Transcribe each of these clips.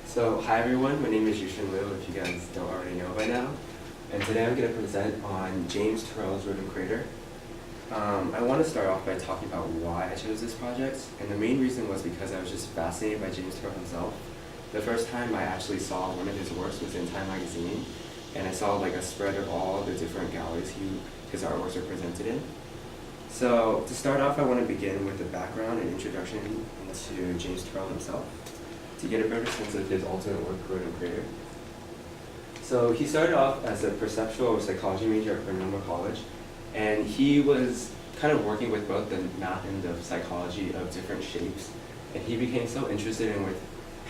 So, hi everyone, my name is Yushin Liu, if you guys don't already know by now. And today I'm going to present on James Turrell's Roden crater. I want to start off by talking about why I chose this project, and the main reason was because I was just fascinated by James Turrell himself. The first time I actually saw one of his works was in Time magazine, and I saw like a spread of all the different galleries his artworks are presented in. So to start off, I want to begin with the background and introduction into James Turrell himself, to get a better sense of his ultimate work, Roden crater. So he started off as a perceptual psychology major at Turrell College, and he was kind of working with both the math and the psychology of different shapes. And he became so interested in with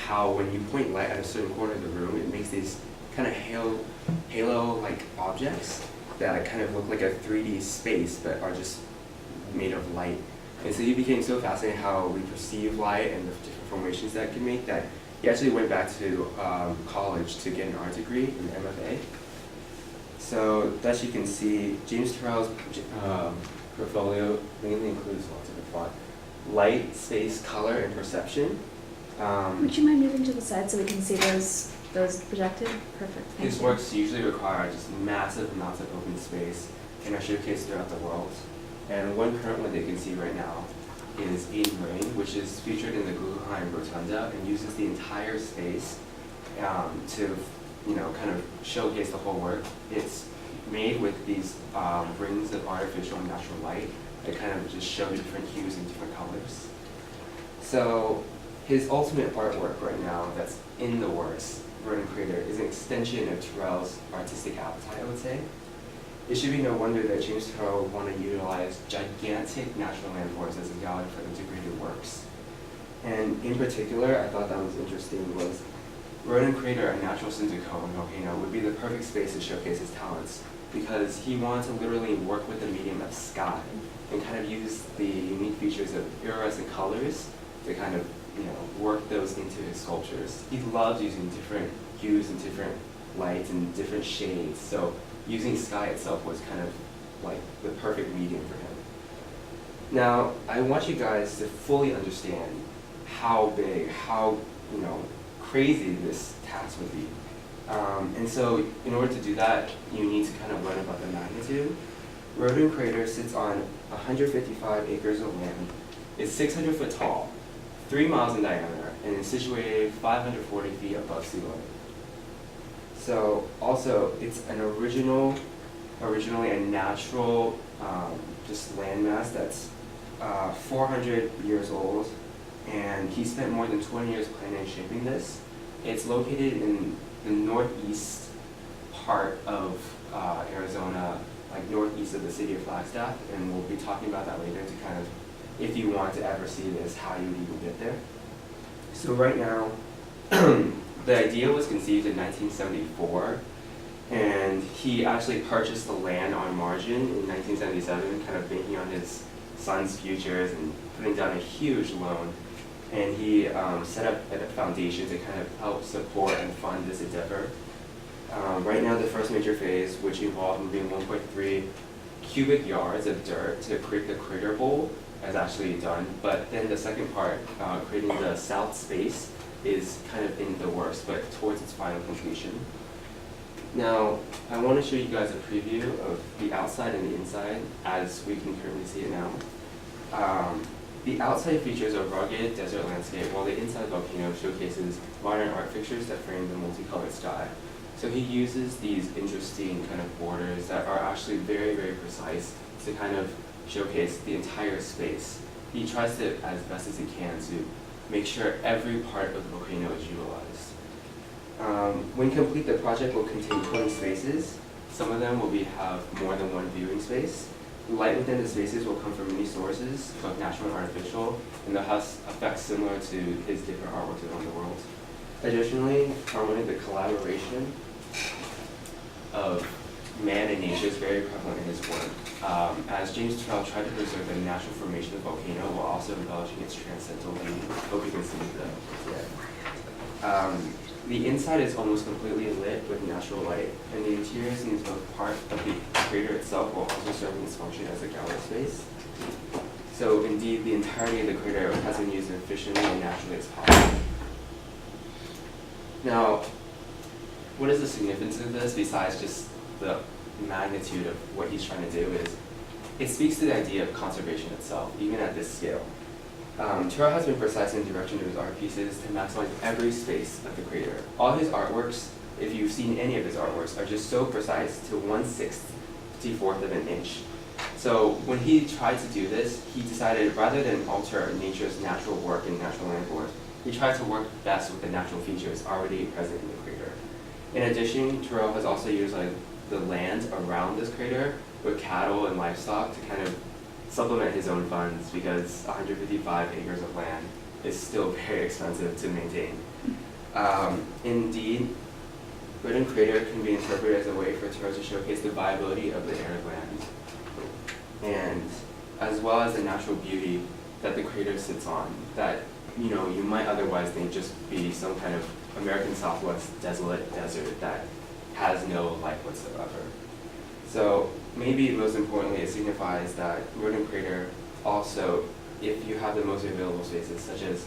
how when you point light at a certain corner of the room, it makes these kind of halo-like objects that kind of look like a 3D space, but are just made of light. And so he became so fascinated how we perceive light and the different formations that it can make that he actually went back to college to get an art degree, an MFA. So as you can see, James Turrell's portfolio mainly includes lots of the font: light, space, color, and perception. Would you mind moving to the side so we can see those projected? Perfect. Thank His you. works usually require just massive amounts of open space and are showcased throughout the world. And one current one they can see right now is Eden Rain, which is featured in the Guggenheim Rotunda and uses the entire space to, kind of showcase the whole work. It's made with these rings of artificial and natural light that kind of just show different hues and different colors. So his ultimate artwork right now that's in the works, Roden crater, is an extension of Turrell's artistic appetite, I would say. It should be no wonder that James Turrell wanted to utilize gigantic natural landforms as a gallery for integrated works. And in particular, I thought that was interesting was Roden crater, a natural cinder cone volcano, would be the perfect space to showcase his talents because he wanted to literally work with the medium of sky and kind of use the unique features of iridescent colors to kind of work those into his sculptures. He loved using different hues and different lights and different shades. So using sky itself was kind of like the perfect medium for him. Now, I want you guys to fully understand how big, how crazy this task would be. And so in order to do that, you need to kind of learn about the magnitude. Roden crater sits on 155 acres of land. It's 600 foot tall, 3 miles in diameter, and is situated 540 feet above sea level. So also, it's an originally a natural just landmass that's 400 years old, and he spent more than 20 years planning and shaping this. It's located in the northeast part of Arizona, like northeast of the city of Flagstaff, and we'll be talking about that later to kind of, if you want to ever see this, how you would even get there. So right now, the idea was conceived in 1974, and he actually purchased the land on margin in 1977, kind of banking on his son's futures and putting down a huge loan. And he set up a foundation to kind of help support and fund this endeavor. Right now, the first major phase, which involved moving 1.3 cubic yards of dirt to create the crater bowl, is actually done. But then the second part, creating the south space, is kind of in the works, but towards its final completion. Now, I want to show you guys a preview of the outside and the inside as we can currently see it now. The outside features a rugged desert landscape, while the inside volcano showcases modern art fixtures that frame the multicolored sky. So he uses these interesting kind of borders that are actually very, very precise to kind of showcase the entire space. He tries to, as best as he can, to make sure every part of the volcano is utilized. When complete, the project will contain 20 spaces. Some of them will have more than one viewing space. Light within the spaces will come from many sources, both natural and artificial, and they'll have effects similar to his different artworks around the world. Additionally, the collaboration of man and nature is very prevalent in his work. As James Turrell tried to preserve the natural formation of the volcano while also embellishing its transcendental beauty. Hope you can see that. The inside is almost completely lit with natural light, and the interior seems both part of the crater itself while also serving its function as a gallery space. So indeed, the entirety of the crater has been used as efficiently and naturally as possible. Now, what is the significance of this besides just the magnitude of what he's trying to do is it speaks to the idea of conservation itself, even at this scale. Turrell has been precise in direction of his art pieces to maximize every space of the crater. All his artworks, if you've seen any of his artworks, are just so precise to 1/64 of an inch. So when he tried to do this, he decided rather than alter nature's natural work and natural landforms, he tried to work best with the natural features already present in the crater. In addition, Turrell has also used the land around this crater with cattle and livestock to kind of supplement his own funds because 155 acres of land is still very expensive to maintain. Indeed, Roden Crater can be interpreted as a way for Turrell to showcase the viability of the arid land, and as well as the natural beauty that the crater sits on, that you might otherwise think just be some kind of American Southwest desolate desert that has no life whatsoever. So maybe most importantly, it signifies that Roden Crater also, if you have the most available spaces, such as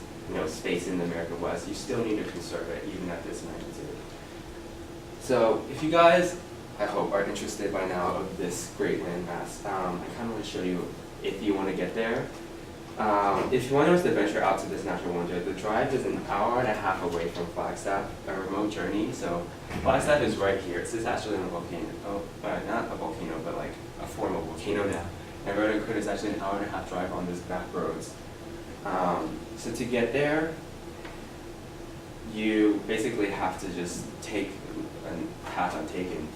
space in the American West, you still need to conserve it even at this magnitude. So if you guys, I hope, are interested by now of this great landmass, I kind of want to show you if you want to get there. If you want us to venture out to this natural wonder, the drive is an hour and a half away from Flagstaff, a remote journey. So Flagstaff is right here. This is actually a volcano. Not a volcano, but like a formal volcano now. And Roden Crater is actually an hour and a half drive on this back roads. So to get there, you basically have to just take a path untaken.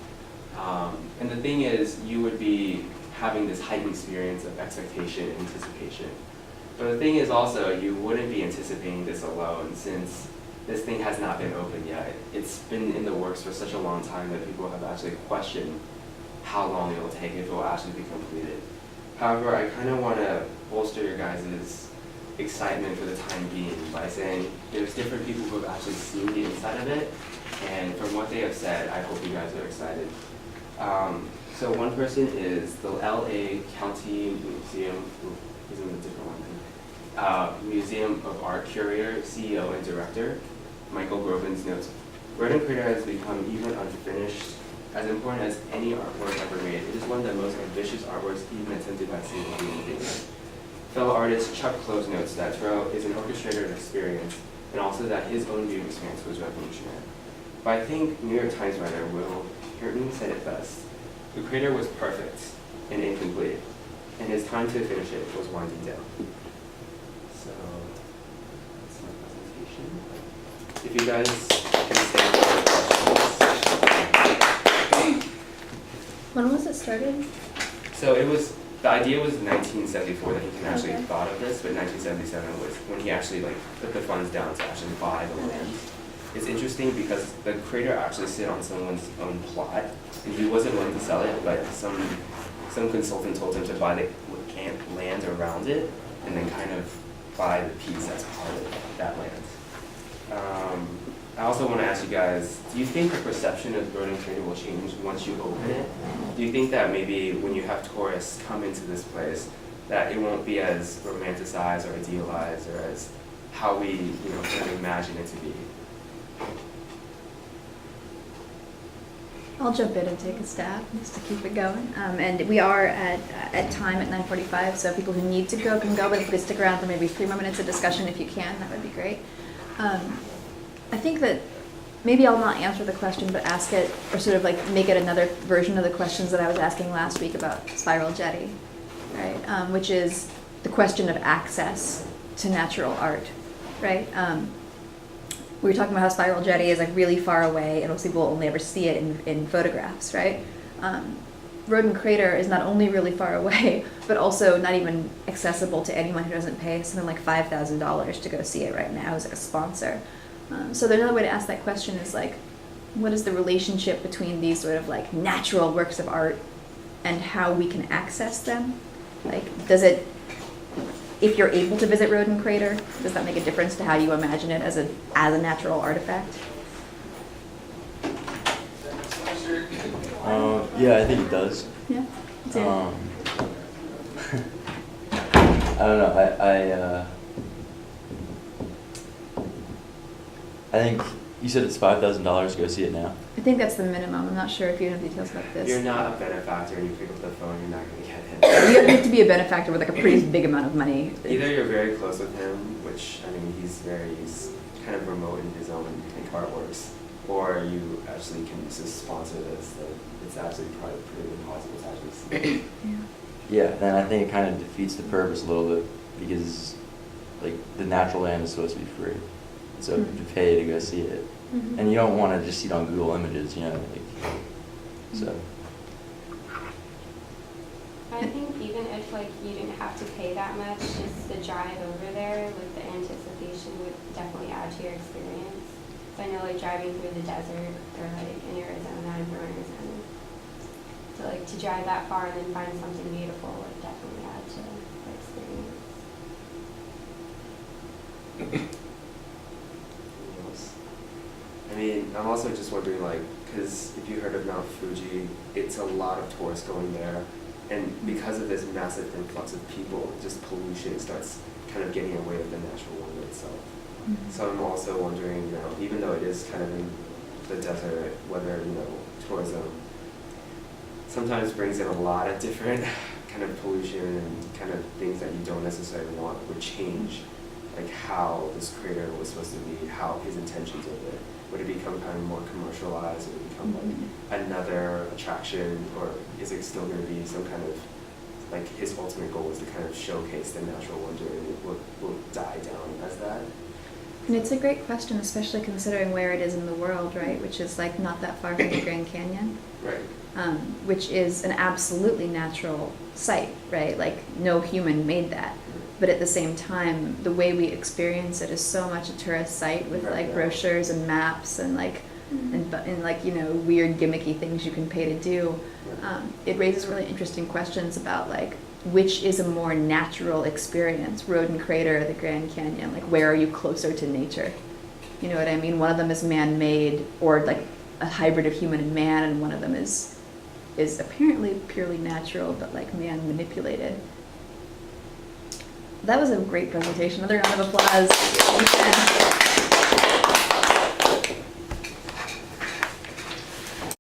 And the thing is, you would be having this heightened experience of expectation and anticipation. But the thing is also, you wouldn't be anticipating this alone since this thing has not been opened yet. It's been in the works for such a long time that people have actually questioned how long it will take if it will actually be completed. However, I kind of want to bolster your guys' excitement for the time being by saying there's different people who have actually seen the inside of it, and from what they have said, I hope you guys are excited. So one person is the LA County Museum, he's in a different one, Museum of Art Curator, CEO, and Director, Michael Groven's notes. Roden Crater has become even unfinished. As important as any artwork ever made, it is one of the most ambitious artworks even attempted by single human being. Fellow artist Chuck Close notes that Turrell is an orchestrator of experience, and also that his own viewing experience was revolutionary. But I think New York Times writer Will Houghton said it best. The crater was perfect and incomplete, and his time to finish it was winding down. So that's my presentation. If you guys can stand for questions. When was it started? So the idea was 1974 that he can actually thought of this, but 1977 was when he actually put the funds down to actually buy the land. It's interesting because the crater actually sit on someone's own plot, and he wasn't willing to sell it, but some consultant told him to buy the land around it, and then kind of buy the piece that's part of that land. I also want to ask you guys, do you think the perception of Roden Crater will change once you open it? Do you think that maybe when you have tourists come into this place, that it won't be as romanticized or idealized or as how we kind of imagine it to be? I'll jump in and take a stab just to keep it going. And we are at time at 9:45, so people who need to go can go, but if you could stick around for maybe 3 more minutes of discussion if you can, that would be great. I think that maybe I'll not answer the question, but ask it, or sort of make it another version of the questions that I was asking last week about Spiral Jetty, right? Which is the question of access to natural art, right? We were talking about how Spiral Jetty is really far away, and most people will only ever see it in photographs, right? Roden Crater is not only really far away, but also not even accessible to anyone who doesn't pay something like $5,000 to go see it right now as a sponsor. So another way to ask that question is what is the relationship between these sort of natural works of art and how we can access them? Does it, if you're able to visit Roden Crater, does that make a difference to how you imagine it as a natural artifact? Yeah, I think it does. Yeah. I don't know. I think You said it's $5,000 to go see it now? I think that's the minimum. I'm not sure if you know details about this. You're not a benefactor and you pick up the phone, you're not going to get him. You have to be a benefactor with like a pretty big amount of money. Either you're very close with him, which, I mean, he's kind of remote in his own artworks, or you actually can just sponsor this. So it's actually probably pretty impossible to actually see. Yeah, then I think it kind of defeats the purpose a little bit because, like, the natural land is supposed to be free. So you have to pay to go see it. Mhm. And you don't want to just see it on Google Images, you know, like, so. I think even if like you didn't have to pay that much, just the drive over there with the anticipation would definitely add to your experience. So I know like driving through the desert or like in Arizona, I'm from Arizona. So like to drive that far and then find something beautiful would definitely add to the experience. I mean, I'm also just wondering, like, because if you heard of Mount Fuji, it's a lot of tourists going there, and because of this massive influx of people, just pollution starts kind of getting away with the natural wonder itself. Mhm. So I'm also wondering, even though it is kind of in the desert, whether, tourism sometimes brings in a lot of different kind of pollution and kind of things that you don't necessarily want would change, like how this creator was supposed to be, how his intentions with it. Would it become kind of more commercialized? Would it become like another attraction, or is it still going to be some kind of, like, his ultimate goal is to kind of showcase the natural wonder, and it will die down as that? And it's a great question, especially considering where it is in the world, right? Which is like not that far from the Grand Canyon, Right. which is an absolutely natural site, right? Like no human made that. But at the same time, the way we experience it is so much a tourist site with like brochures and maps and like and like weird gimmicky things you can pay to do. It raises really interesting questions about like which is a more natural experience, Roden Crater or the Grand Canyon? Like where are you closer to nature? You know what I mean? One of them is man-made or like a hybrid of human and man, and one of them is apparently purely natural but like man manipulated. That was a great presentation. Another round of applause.